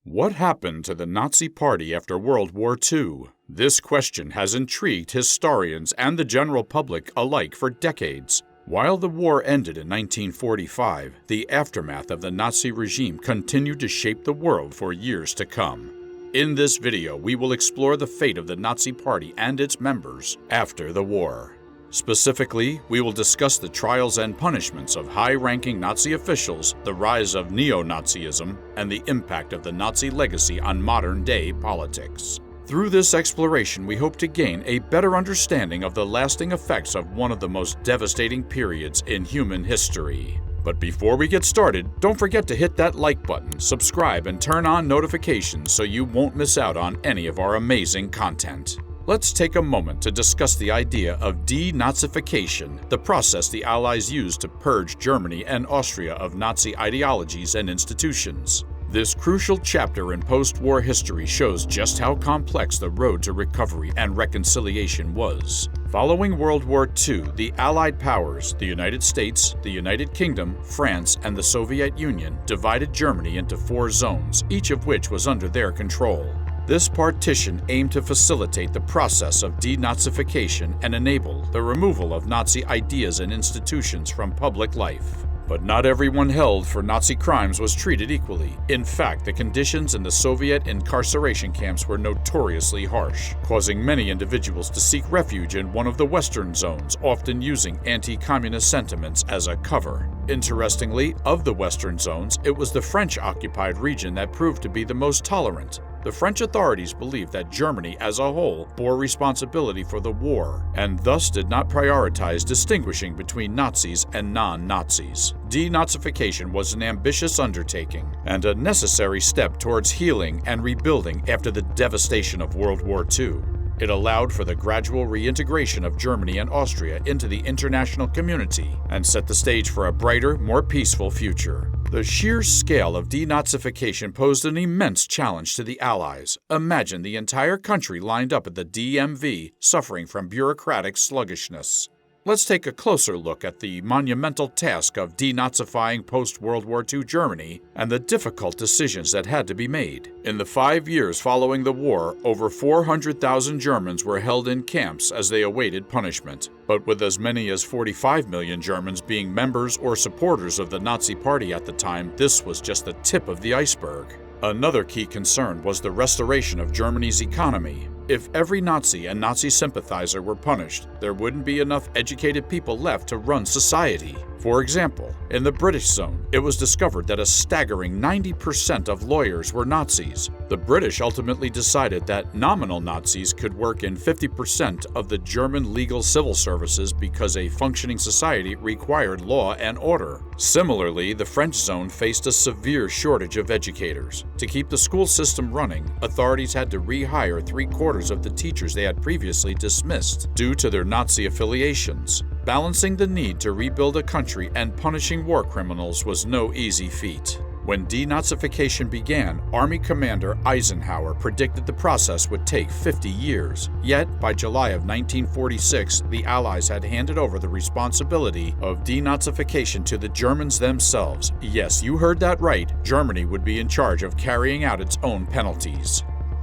What happened to the Nazi Party after World War II? This question has intrigued historians and the general public alike for decades. While the war ended in 1945, the aftermath of the Nazi regime continued to shape the world for years to come. In this video, we will explore the fate of the Nazi Party and its members after the war. Specifically, we will discuss the trials and punishments of high-ranking Nazi officials, the rise of neo-Nazism, and the impact of the Nazi legacy on modern-day politics. Through this exploration, we hope to gain a better understanding of the lasting effects of one of the most devastating periods in human history. But before we get started, don't forget to hit that like button, subscribe, and turn on notifications so you won't miss out on any of our amazing content. Let's take a moment to discuss the idea of denazification, the process the Allies used to purge Germany and Austria of Nazi ideologies and institutions. This crucial chapter in post-war history shows just how complex the road to recovery and reconciliation was. Following World War II, the Allied powers, the United States, the United Kingdom, France, and the Soviet Union, divided Germany into 4 zones, each of which was under their control. This partition aimed to facilitate the process of denazification and enable the removal of Nazi ideas and institutions from public life. But not everyone held for Nazi crimes was treated equally. In fact, the conditions in the Soviet incarceration camps were notoriously harsh, causing many individuals to seek refuge in one of the Western zones, often using anti-communist sentiments as a cover. Interestingly, of the Western zones, it was the French-occupied region that proved to be the most tolerant. The French authorities believed that Germany as a whole bore responsibility for the war, and thus did not prioritize distinguishing between Nazis and non-Nazis. Denazification was an ambitious undertaking, and a necessary step towards healing and rebuilding after the devastation of World War II. It allowed for the gradual reintegration of Germany and Austria into the international community and set the stage for a brighter, more peaceful future. The sheer scale of denazification posed an immense challenge to the Allies. Imagine the entire country lined up at the DMV, suffering from bureaucratic sluggishness. Let's take a closer look at the monumental task of denazifying post-World War II Germany and the difficult decisions that had to be made. In the 5 years following the war, over 400,000 Germans were held in camps as they awaited punishment. But with as many as 45 million Germans being members or supporters of the Nazi Party at the time, this was just the tip of the iceberg. Another key concern was the restoration of Germany's economy. If every Nazi and Nazi sympathizer were punished, there wouldn't be enough educated people left to run society. For example, in the British zone, it was discovered that a staggering 90% of lawyers were Nazis. The British ultimately decided that nominal Nazis could work in 50% of the German legal civil services because a functioning society required law and order. Similarly, the French zone faced a severe shortage of educators. To keep the school system running, authorities had to rehire 3/4 of the teachers they had previously dismissed due to their Nazi affiliations. Balancing the need to rebuild a country and punishing war criminals was no easy feat. When denazification began, Army Commander Eisenhower predicted the process would take 50 years. Yet, by July of 1946, the Allies had handed over the responsibility of denazification to the Germans themselves. Yes, you heard that right. Germany would be in charge of carrying out its own penalties.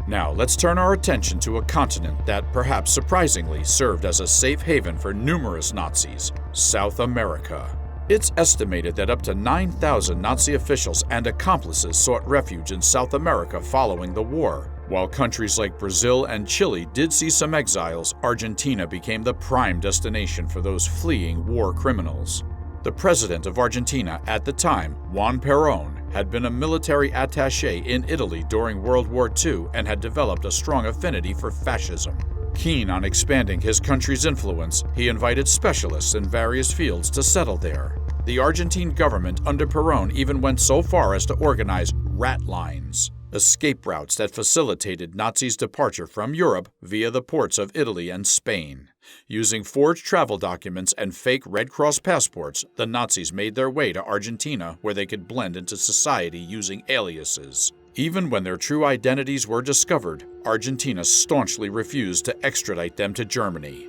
Now, let's turn our attention to a continent that, perhaps surprisingly, served as a safe haven for numerous Nazis: South America. It's estimated that up to 9,000 Nazi officials and accomplices sought refuge in South America following the war. While countries like Brazil and Chile did see some exiles, Argentina became the prime destination for those fleeing war criminals. The president of Argentina at the time, Juan Perón, had been a military attaché in Italy during World War II and had developed a strong affinity for fascism. Keen on expanding his country's influence, he invited specialists in various fields to settle there. The Argentine government under Perón even went so far as to organize rat lines, escape routes that facilitated Nazis' departure from Europe via the ports of Italy and Spain. Using forged travel documents and fake Red Cross passports, the Nazis made their way to Argentina, where they could blend into society using aliases. Even when their true identities were discovered, Argentina staunchly refused to extradite them to Germany.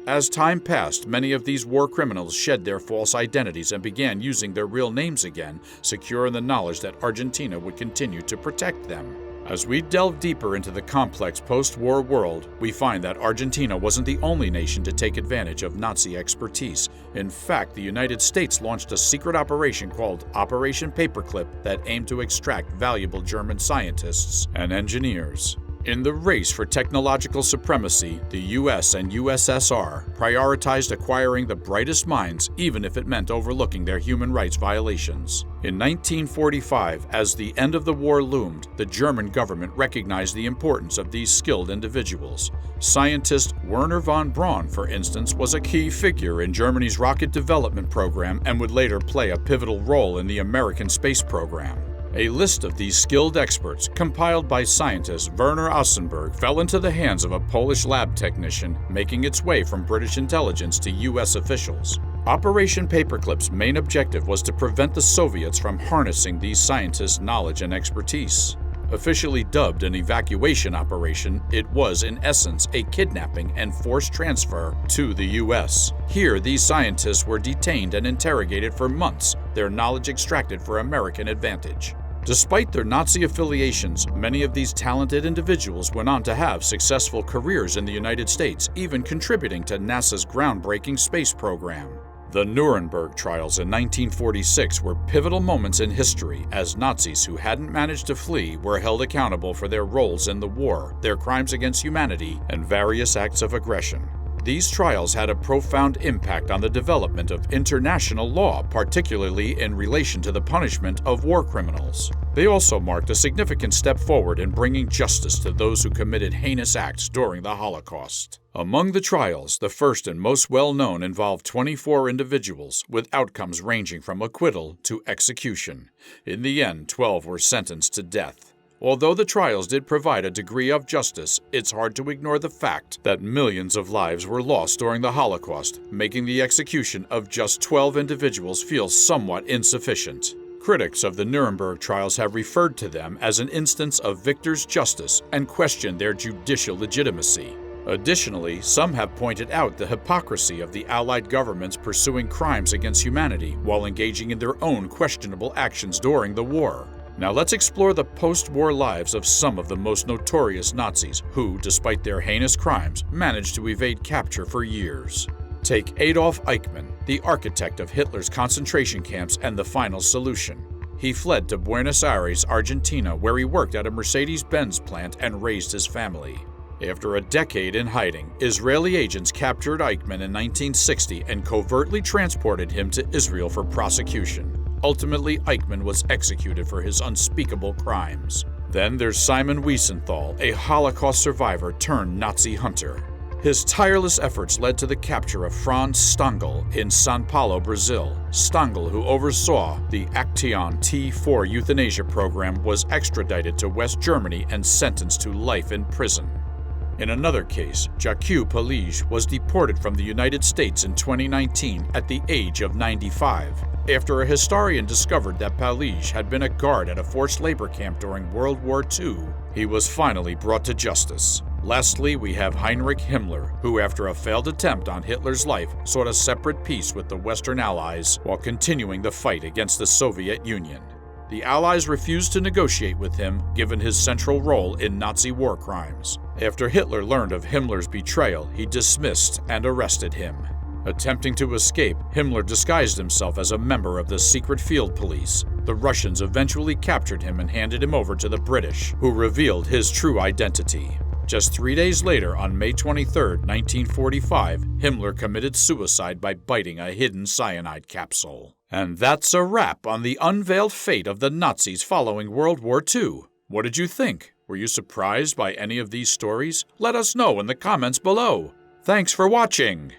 As time passed, many of these war criminals shed their false identities and began using their real names again, secure in the knowledge that Argentina would continue to protect them. As we delve deeper into the complex post-war world, we find that Argentina wasn't the only nation to take advantage of Nazi expertise. In fact, the United States launched a secret operation called Operation Paperclip that aimed to extract valuable German scientists and engineers. In the race for technological supremacy, the US and USSR prioritized acquiring the brightest minds, even if it meant overlooking their human rights violations. In 1945, as the end of the war loomed, the German government recognized the importance of these skilled individuals. Scientist Werner von Braun, for instance, was a key figure in Germany's rocket development program and would later play a pivotal role in the American space program. A list of these skilled experts, compiled by scientist Werner Ausenberg, fell into the hands of a Polish lab technician, making its way from British intelligence to U.S. officials. Operation Paperclip's main objective was to prevent the Soviets from harnessing these scientists' knowledge and expertise. Officially dubbed an evacuation operation, it was in essence a kidnapping and forced transfer to the U.S. Here, these scientists were detained and interrogated for months, their knowledge extracted for American advantage. Despite their Nazi affiliations, many of these talented individuals went on to have successful careers in the United States, even contributing to NASA's groundbreaking space program. The Nuremberg trials in 1946 were pivotal moments in history, as Nazis who hadn't managed to flee were held accountable for their roles in the war, their crimes against humanity, and various acts of aggression. These trials had a profound impact on the development of international law, particularly in relation to the punishment of war criminals. They also marked a significant step forward in bringing justice to those who committed heinous acts during the Holocaust. Among the trials, the first and most well-known involved 24 individuals, with outcomes ranging from acquittal to execution. In the end, 12 were sentenced to death. Although the trials did provide a degree of justice, it's hard to ignore the fact that millions of lives were lost during the Holocaust, making the execution of just 12 individuals feel somewhat insufficient. Critics of the Nuremberg trials have referred to them as an instance of victor's justice and questioned their judicial legitimacy. Additionally, some have pointed out the hypocrisy of the Allied governments pursuing crimes against humanity while engaging in their own questionable actions during the war. Now let's explore the post-war lives of some of the most notorious Nazis who, despite their heinous crimes, managed to evade capture for years. Take Adolf Eichmann, the architect of Hitler's concentration camps and the final solution. He fled to Buenos Aires, Argentina, where he worked at a Mercedes-Benz plant and raised his family. After a decade in hiding, Israeli agents captured Eichmann in 1960 and covertly transported him to Israel for prosecution. Ultimately, Eichmann was executed for his unspeakable crimes. Then there's Simon Wiesenthal, a Holocaust survivor turned Nazi hunter. His tireless efforts led to the capture of Franz Stangl in São Paulo, Brazil. Stangl, who oversaw the Action T4 euthanasia program, was extradited to West Germany and sentenced to life in prison. In another case, Jacques Palige was deported from the United States in 2019 at the age of 95. After a historian discovered that Palige had been a guard at a forced labor camp during World War II, he was finally brought to justice. Lastly, we have Heinrich Himmler, who after a failed attempt on Hitler's life, sought a separate peace with the Western Allies while continuing the fight against the Soviet Union. The Allies refused to negotiate with him, given his central role in Nazi war crimes. After Hitler learned of Himmler's betrayal, he dismissed and arrested him. Attempting to escape, Himmler disguised himself as a member of the secret field police. The Russians eventually captured him and handed him over to the British, who revealed his true identity. Just 3 days later, on May 23, 1945, Himmler committed suicide by biting a hidden cyanide capsule. And that's a wrap on the unveiled fate of the Nazis following World War II. What did you think? Were you surprised by any of these stories? Let us know in the comments below. Thanks for watching!